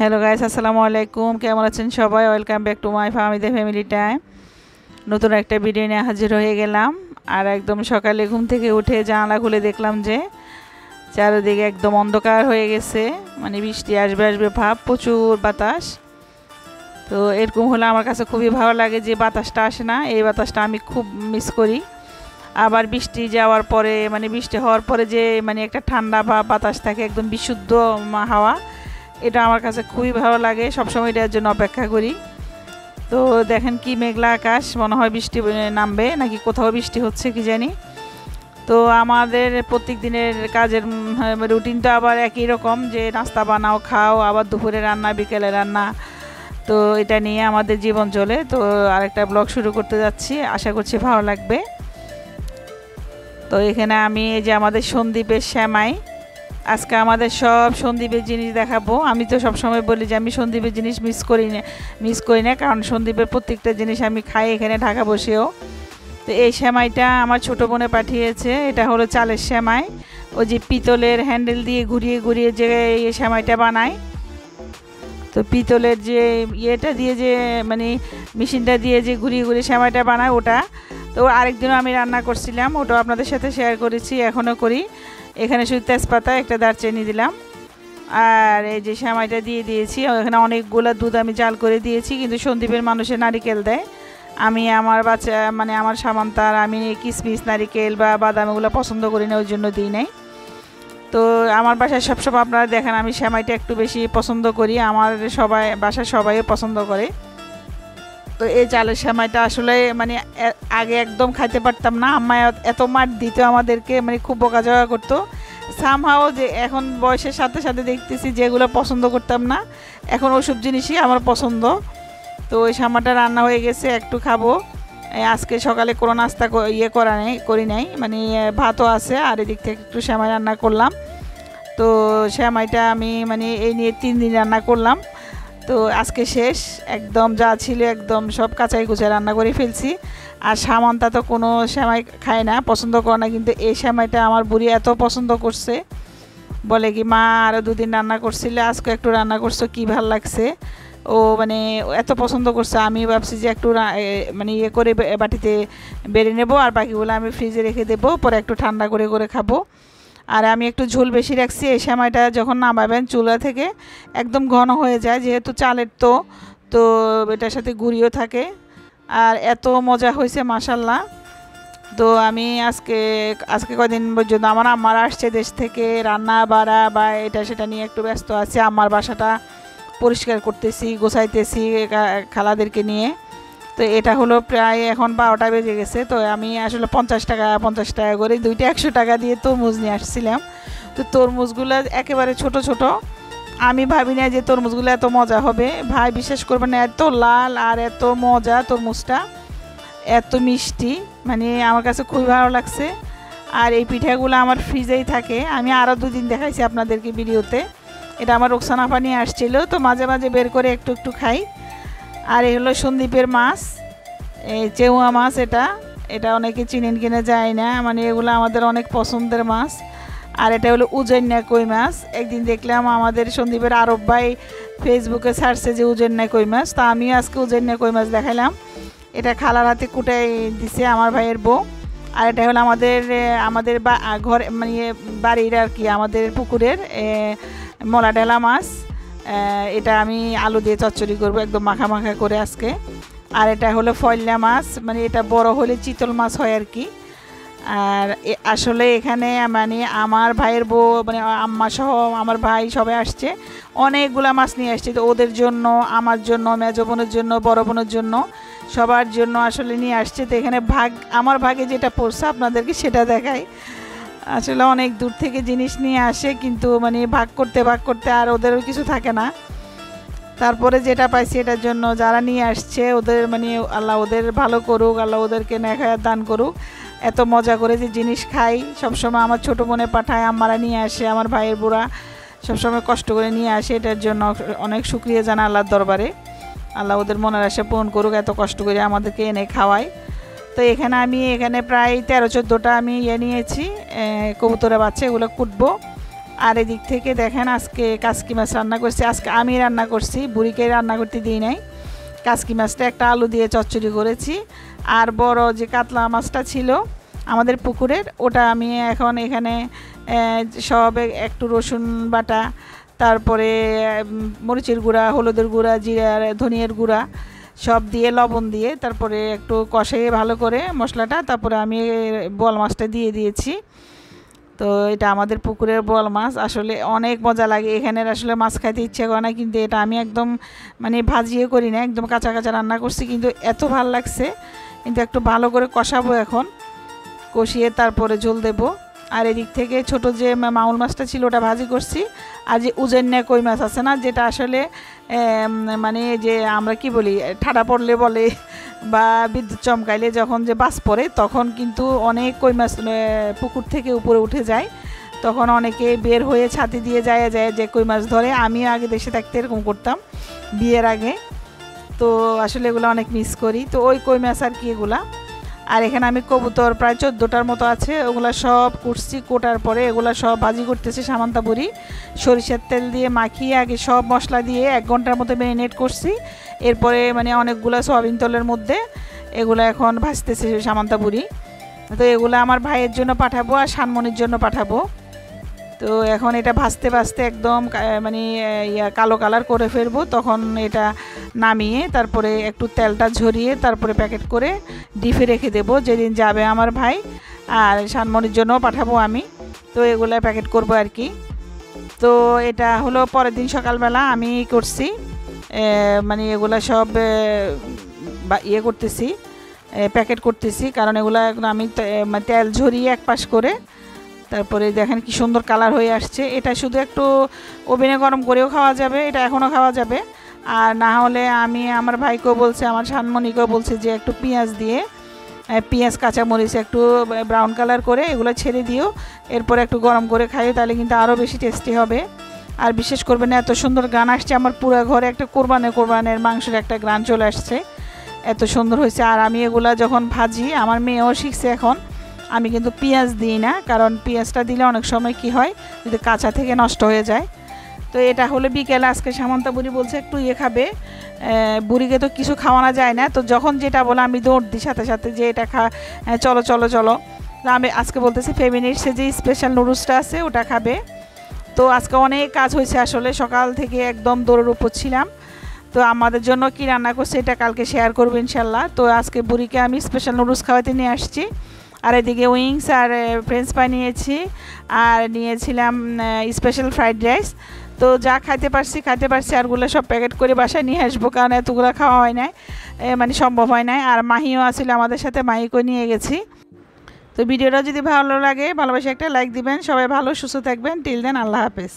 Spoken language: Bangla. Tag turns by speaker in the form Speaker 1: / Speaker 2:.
Speaker 1: হ্যালো গাইস, আসসালামু আলাইকুম। কেমন আছেন সবাই? ওয়েলকাম ব্যাক টু মাই ফার্মিদে ফ্যামিলি টাইম। নতুন একটা ভিডিও নিয়ে হাজির হয়ে গেলাম। আর একদম সকালে ঘুম থেকে উঠে জানালা খুলে দেখলাম যে চারিদিকে একদম অন্ধকার হয়ে গেছে, মানে বৃষ্টি আসবে আসবে ভাব, প্রচুর বাতাস। তো এরকম হলে আমার কাছে খুবই ভালো লাগে যে বাতাসটা আসে না, এই বাতাসটা আমি খুব মিস করি। আবার বৃষ্টি যাওয়ার পরে, মানে বৃষ্টি হওয়ার পরে যে মানে একটা ঠান্ডা বা বাতাস থাকে, একদম বিশুদ্ধ হাওয়া, এটা আমার কাছে খুবই ভালো লাগে। সবসময় এটার জন্য অপেক্ষা করি। তো দেখেন কি মেঘলা আকাশ, মনে হয় বৃষ্টি নামবে নাকি কোথাও বৃষ্টি হচ্ছে কি জানি। তো আমাদের প্রত্যেক দিনের কাজের রুটিন তো আবার একই রকম, যে নাস্তা বানাও, খাও, আবার দুপুরে রান্না, বিকেলে রান্না। তো এটা নিয়ে আমাদের জীবন চলে। তো আরেকটা ব্লগ শুরু করতে যাচ্ছি, আশা করছি ভালো লাগবে। তো এখানে আমি এই যে আমাদের সন্দ্বীপের শ্যামাই, আজকে আমাদের সব সন্দ্বীপের জিনিস দেখাবো। আমি তো সবসময় বলি যে আমি সন্দ্বীপের জিনিস মিস করি না, কারণ সন্দ্বীপের প্রত্যেকটা জিনিস আমি খাই এখানে ঢাকা বসেও। তো এই শ্যামাইটা আমার ছোটো বোনে পাঠিয়েছে। এটা হলো চালের শ্যামাই, ওই যে পিতলের হ্যান্ডেল দিয়ে ঘুরিয়ে ঘুরিয়ে যে এই শ্যামাইটা বানায়। তো পিতলের যে ইয়েটা দিয়ে, যে মানে মেশিনটা দিয়ে যে ঘুরিয়ে ঘুরিয়ে শ্যামাইটা বানায় ওটা। তো আরেকদিনও আমি রান্না করছিলাম, ওটাও আপনাদের সাথে শেয়ার করেছি, এখনও করি। এখানে শুধু তেজপাতা, একটা দারচিনি দিলাম, আর এই যে শ্যামাইটা দিয়ে দিয়েছি। এখানে অনেকগুলো দুধ আমি জাল করে দিয়েছি, কিন্তু সন্দ্বীপের মানুষে নারিকেল দেয়। আমি আমার বাচ্চা, মানে আমার সামান্তার আমি কিশমিশ, নারিকেল বা বাদাম এগুলো পছন্দ করি না, ওই জন্য দিই নাই। তো আমার বাসায় সবসময় আপনারা দেখেন আমি শ্যামাইটা একটু বেশি পছন্দ করি, আমার বাসার সবাইও পছন্দ করে। তো এই চালের শ্যামাইটা আসলে মানে আগে একদম খাইতে পারতাম না, আম্মা এত মার দিত আমাদেরকে, মানে খুব বকাঝকা করতো। সামহাও যে এখন বয়সের সাথে সাথে দেখতেছি যেগুলো পছন্দ করতাম না, এখন ওইসব জিনিসই আমার পছন্দ। তো ওই শ্যামাটা রান্না হয়ে গেছে, একটু খাবো। আজকে সকালে কোনো নাস্তা করি নাই, মানে ভাতও আছে, আর এদিক থেকে একটু শ্যামাই রান্না করলাম। তো শ্যামাইটা আমি মানে এই নিয়ে 3 দিন রান্না করলাম। তো আজকে শেষ, একদম যা ছিল একদম সব কাঁচাই কুচাই রান্না করে ফেলছি। আর সামান্তা তো কোনো শ্যামাই খায় না, পছন্দ করে না, কিন্তু এই শ্যামাইটা আমার বুড়ি এত পছন্দ করছে, বলে কি মা আরও 2 দিন রান্না করছিলে, আজকে একটু রান্না করছো, কি ভাল লাগছে। ও মানে এত পছন্দ করছে, আমি ভাবছি যে একটু মানে ইয়ে করে বাটিতে বেড়ে নেবো, আর বাকিগুলো আমি ফ্রিজে রেখে দেবো, পরে একটু ঠান্ডা করে করে খাবো। আর আমি একটু ঝোল বেশি রাখছি, এই সময়টা যখন নামাবেন চুলা থেকে একদম ঘন হয়ে যায়, যেহেতু চালের তো তো এটার সাথে গুঁড়িও থাকে। আর এত মজা হয়েছে মাশাল্লাহ। তো আমি আজকে কদিন পর্যন্ত আমার আম্মারা আসছে দেশ থেকে, রান্না বাড়া বা এটা সেটা নিয়ে একটু ব্যস্ত আছি। আমার বাসাটা পরিষ্কার করতেছি, গোছাইতেছি খালাদেরকে নিয়ে। তো এটা হলো প্রায় এখন 12টা বেজে গেছে। তো আমি আসলে 50 টাকা করে 2টা 100 টাকা দিয়ে তরমুজ নিয়ে আসছিলাম। তো তরমুজগুলো একেবারে ছোট ছোট, আমি ভাবি না যে তরমুজগুলো এত মজা হবে। ভাই বিশ্বাস করবেন না, এত লাল আর এত মজা তরমুজটা, এত মিষ্টি, মানে আমার কাছে খুবই ভালো লাগছে। আর এই পিঠাগুলো আমার ফ্রিজেই থাকে, আমি আরও 2 দিন দেখাইছি আপনাদেরকে ভিডিওতে। এটা আমার রোকসানা পানি আসছিল, তো মাঝে মাঝে বের করে একটু একটু খাই। আর এই হলো সন্দ্বীপের মাছ, এই চেউয়া মাছ। এটা অনেকে চিনেন কিনে যায় না, মানে এগুলো আমাদের অনেক পছন্দের মাছ। আর এটা হলো উজৈন্যা কই মাছ। একদিন দেখলাম আমাদের সন্দ্বীপের আরব ভাই ফেসবুকে ছাড়ছে যে উজৈন্যা কই মাছ, তা আমিও আজকে উজৈন্যা কই মাছ দেখাইলাম। এটা খালার হাতে কুটাই দিছে আমার ভাইয়ের বউ। আর এটা হলো আমাদের ঘর, মানে বাড়ির আর কি, আমাদের পুকুরের মলা ডেলা মাছ। এটা আমি আলু দিয়ে চচ্চড়ি করবো, একদম মাখা মাখা করে আজকে। আর এটা হলো ফয়লা মাছ, মানে এটা বড় হলে চিতল মাছ হয় আর কি। আর আসলে এখানে মানে আমার ভাইয়ের বউ, মানে আম্মা সহ আমার ভাই সবাই আসছে, অনেকগুলা মাছ নিয়ে আসছে। তো ওদের জন্য, আমার জন্য, মেজো বোনের জন্য, বড় বোনের জন্য, সবার জন্য আসলে নিয়ে আসছে। তো এখানে আমার ভাগে যেটা পড়ছে আপনাদেরকে সেটা দেখাই। আসলে অনেক দূর থেকে জিনিস নিয়ে আসে, কিন্তু মানে ভাগ করতে আর ওদেরও কিছু থাকে না। তারপরে যেটা পাইছি এটার জন্য যারা নিয়ে আসছে ওদের, মানে আল্লাহ ওদের ভালো করুক, আল্লাহ ওদেরকে নেখায়াত দান করুক। এত মজা করে যে জিনিস খাই, সবসময় আমার ছোটো বোনে পাঠায়, আম্মারা নিয়ে আসে, আমার ভাইয়ের বুড়া সবসময় কষ্ট করে নিয়ে আসে। এটার জন্য অনেক শুকরিয়া জানা আল্লাহর দরবারে, আল্লাহ ওদের মনের আশা পূরণ করুক, এত কষ্ট করে আমাদেরকে এনে খাওয়ায়। তো এখানে প্রায় 13-14টা আমি নিয়েছি কবুতরের বাচ্চা, এগুলো কুটবো। আর এদিক থেকে দেখেন আজকে কাসকি মাছ রান্না করছি। আজকে আমি রান্না করছি, বুড়িকে রান্না করতে দিই নাই। কাসকি মাছটা একটা আলু দিয়ে চচ্চড়ি করেছি। আর বড় যে কাতলা মাছটা ছিল আমাদের পুকুরের, ওটা আমি এখন এখানে সব একটু রসুন বাটা, তারপরে মরিচের গুঁড়া, হলুদের গুঁড়া, জিরার ধনিয়ার গুঁড়া সব দিয়ে লবণ দিয়ে তারপরে একটু কষিয়ে ভালো করে মশলাটা, তারপরে আমি বোয়াল মাছটা দিয়ে দিয়েছি। তো এটা আমাদের পুকুরের বোয়াল মাছ, আসলে অনেক মজা লাগে। এখানের আসলে মাছ খাইতে ইচ্ছে করে না, কিন্তু এটা আমি একদম মানে ভাজিয়ে করি না, একদম কাঁচা কাঁচা রান্না করছি, কিন্তু এত ভালো লাগছে। কিন্তু একটু ভালো করে কষাবো এখন, কষিয়ে তারপরে ঝোল দেবো। আর এদিক থেকে ছোট যে মাউল মাছটা ছিল ওটা ভাজি করছি। আর যে উজেন্যা কই মাছ আছে না, যেটা আসলে মানে যে আমরা কি বলি, ঠাডা পড়লে বলে বা বিদ্যুৎ চমকাইলে যখন যে বাস পড়ে, তখন কিন্তু অনেক কই মাছ পুকুর থেকে উপরে উঠে যায়। তখন অনেকে বের হয়ে ছাতি দিয়ে যায় যে কই মাছ ধরে। আমিও আগে দেশে থাকতে এরকম করতাম বিয়ের আগে। তো আসলে এগুলো অনেক মিস করি। তো ওই কই মাছ আর কি এগুলা। আর এখানে আমি কবুতর প্রায় 14টার মতো আছে, ওগুলা সব কুটছি। কোটার পরে এগুলা সব ভাজি করতেছি সামান্তা বুড়ি, সরিষার তেল দিয়ে মাখিয়ে আগে সব মশলা দিয়ে 1 ঘন্টার মতো ম্যারিনেট করছি। এরপরে মানে অনেকগুলো সয়াবিন তেলের মধ্যে এগুলো এখন ভাজতেছে সামান্তা বুড়ি। তো এগুলো আমার ভাইয়ের জন্য পাঠাবো আর শানমনির জন্য পাঠাবো। তো এখন এটা ভাজতে ভাজতে একদম মানে কালো কালার করে ফেলবো। তখন এটা নামিয়ে তারপরে একটু তেলটা ঝরিয়ে তারপরে প্যাকেট করে ডিপে রেখে দেবো, যেদিন যাবে আমার ভাই। আর শানমনির জন্যও পাঠাবো আমি। তো এগুলো প্যাকেট করব আর কি। তো এটা হলো পরের দিন সকালবেলা আমি করছি, মানে এগুলো সব ইয়ে করতেছি, প্যাকেট করতেছি। কারণ এগুলো আমি তেল ঝরিয়ে এক পাশ করে তারপরে দেখেন কি সুন্দর কালার হয়ে আসছে। এটা শুধু একটু ওভেনে গরম করেও খাওয়া যাবে, এটা এখনও খাওয়া যাবে। আর না হলে আমি আমার ভাইকেও বলছি, আমার শানমনিকেও বলছি যে একটু পেঁয়াজ দিয়ে, পেঁয়াজ কাঁচামরিচ একটু ব্রাউন কালার করে এগুলো ছেড়ে দিও, এরপরে একটু গরম করে খাইও, তাহলে কিন্তু আরও বেশি টেস্টি হবে। আর বিশেষ করবে না, এত সুন্দর গান আসছে আমার পুরো ঘরে, একটা কোরবানের মাংসের একটা গান চলে আসছে, এত সুন্দর হয়েছে। আর আমি এগুলা যখন ভাজি, আমার মেয়েও শিখছে এখন, আমি কিন্তু পেঁয়াজ দিই না, কারণ পেঁয়াজটা দিলে অনেক সময় কি হয়, যদি কাঁচা থেকে নষ্ট হয়ে যায়। তো এটা হলো বিকেলে আজকে সামান্তা বুড়ি বলছে একটু ইয়ে খাবে, বুড়িকে তো কিছু খাওয়ানো যায় না, তো যখন যেটা বলে আমি দৌড় দিই সাথে সাথে যে এটা চলো চলো চলো। আমি আজকে বলতেছি ফেমিনিটসে যে স্পেশাল নুডলসটা আছে ওটা খাবে। তো আজকে অনেক কাজ হয়েছে, আসলে সকাল থেকে একদম দৌড়ের উপর ছিলাম। তো আমাদের জন্য কি রান্না করছে এটা কালকে শেয়ার করবো ইনশাল্লাহ। তো আজকে বুড়িকে আমি স্পেশাল নুডলস খাওয়াতে নিয়ে আসছি। আর এদিকে উইংস আর ফ্রেঞ্চ ফ্রাই নিয়েছি, আর নিয়েছিলাম স্পেশাল ফ্রাইড রাইস। তো যা খাইতে পারছি আরগুলো সব প্যাকেট করে বাসায় নিয়ে আসবো, কারণ এতগুলো খাওয়া হয় নাই, মানে সম্ভব হয় নাই। আর মাহিও আসলে আমাদের সাথে, মাহিকেও নিয়ে গেছি। তো ভিডিওটা যদি ভালো লাগে, ভালোবাসে একটা লাইক দিবেন। সবাই ভালো সুস্থ থাকবেন। টিল দেন, আল্লাহ হাফেজ।